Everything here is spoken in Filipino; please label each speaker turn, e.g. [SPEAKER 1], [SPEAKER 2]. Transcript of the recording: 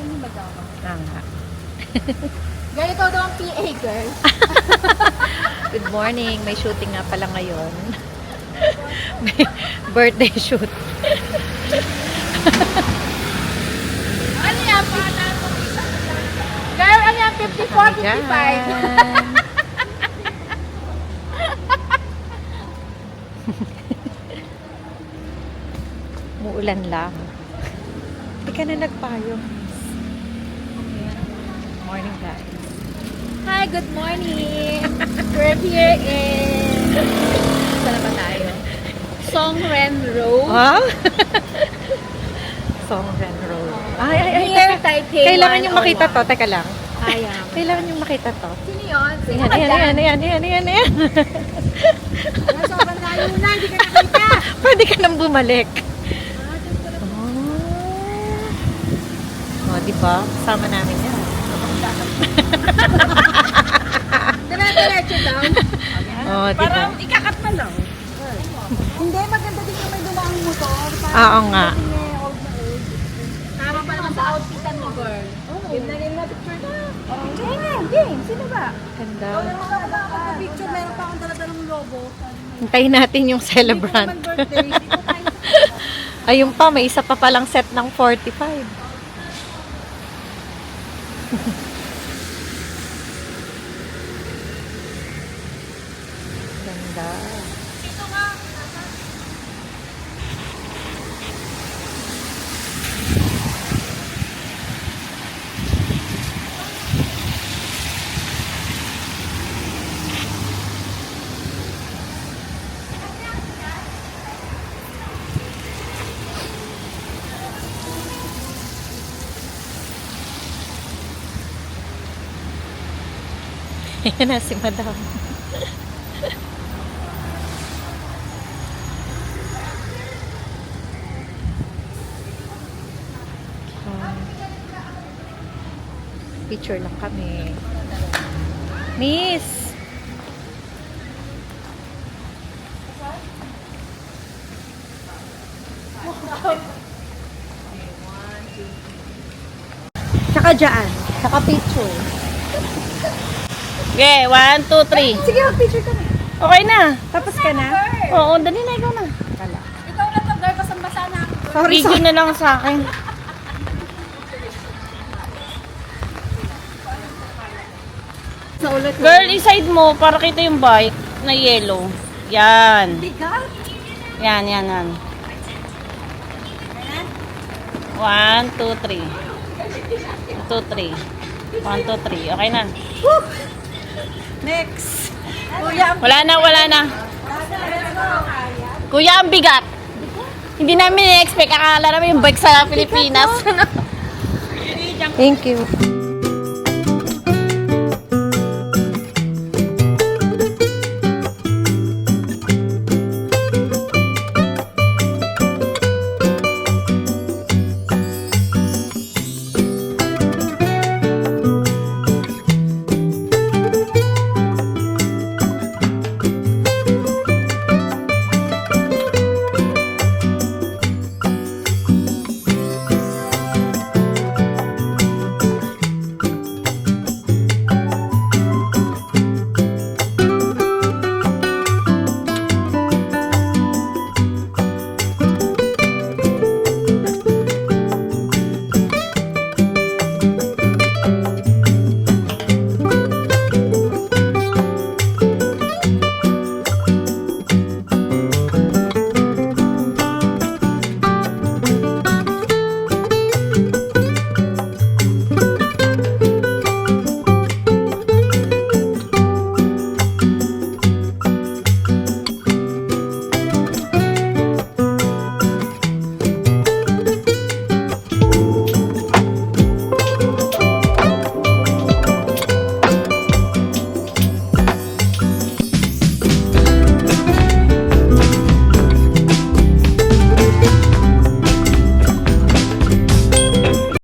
[SPEAKER 1] ni Madam.
[SPEAKER 2] Nga.
[SPEAKER 1] Ganito daw ang PA, girl.
[SPEAKER 2] Good morning. May shooting nga pala ngayon. May birthday shoot.
[SPEAKER 1] Ano yan? Girl, ano yan? 54, 55.
[SPEAKER 2] Muulan lang. Hindi ka na nagpayong. Morning, guys.
[SPEAKER 1] Hi, good morning. We're here in... Saan ba tayo? Songren Road.
[SPEAKER 2] Wow! Songren Road. Ay.
[SPEAKER 1] Near Taipei.
[SPEAKER 2] Kailangan yung makita to. Teka lang.
[SPEAKER 1] Ayan.
[SPEAKER 2] Kailangan yung makita to.
[SPEAKER 1] Sino yun? Sino
[SPEAKER 2] Ayan,
[SPEAKER 1] ba dyan?
[SPEAKER 2] ayan.
[SPEAKER 1] Sobrang layo na, hindi ka nakita.
[SPEAKER 2] Pwede ka nang bumalik. Oh, diba? Sama namin yan.
[SPEAKER 1] Diretso daw.
[SPEAKER 2] Oh, diba?
[SPEAKER 1] Parang ikakat na lang. Hindi, maganda din yung may dumaang motor.
[SPEAKER 2] Oo nga.
[SPEAKER 1] Tama pa naman sa outfitan mo, girl. Game na picture na. Game. Sino ba?
[SPEAKER 2] Ganda.
[SPEAKER 1] Picture, meron pa akong dala-dalang lobo.
[SPEAKER 2] Hintayin natin yung celebrant. Ayun pa, may isa pa palang set ng 45. Ganda. Ayan na si Madam. Picture lang kami. Miss!
[SPEAKER 1] Tsaka dyan.
[SPEAKER 2] Saka picture.
[SPEAKER 3] Okay, 1, 2, 3.
[SPEAKER 1] Sige, mag-picture ka na.
[SPEAKER 3] Okay na.
[SPEAKER 2] Tapos ka na?
[SPEAKER 3] Oo, dali na, ikaw na.
[SPEAKER 2] Kala.
[SPEAKER 1] Ikaw na to, girl. Basang-basa na ako.
[SPEAKER 3] Video na lang sa akin.
[SPEAKER 1] Sa ulit.
[SPEAKER 3] Girl, iside mo para kita yung bike na yellow. Yan.
[SPEAKER 1] Bigat.
[SPEAKER 3] Yan. 1, 2, 3. 1, 2, 3. 1, 2, 3. Okay na.
[SPEAKER 1] Next. Kuya,
[SPEAKER 3] Wala na. Kuya, ang bigat. Hindi namin i-expect. Akala namin yung bike sa Pilipinas.
[SPEAKER 2] Thank you.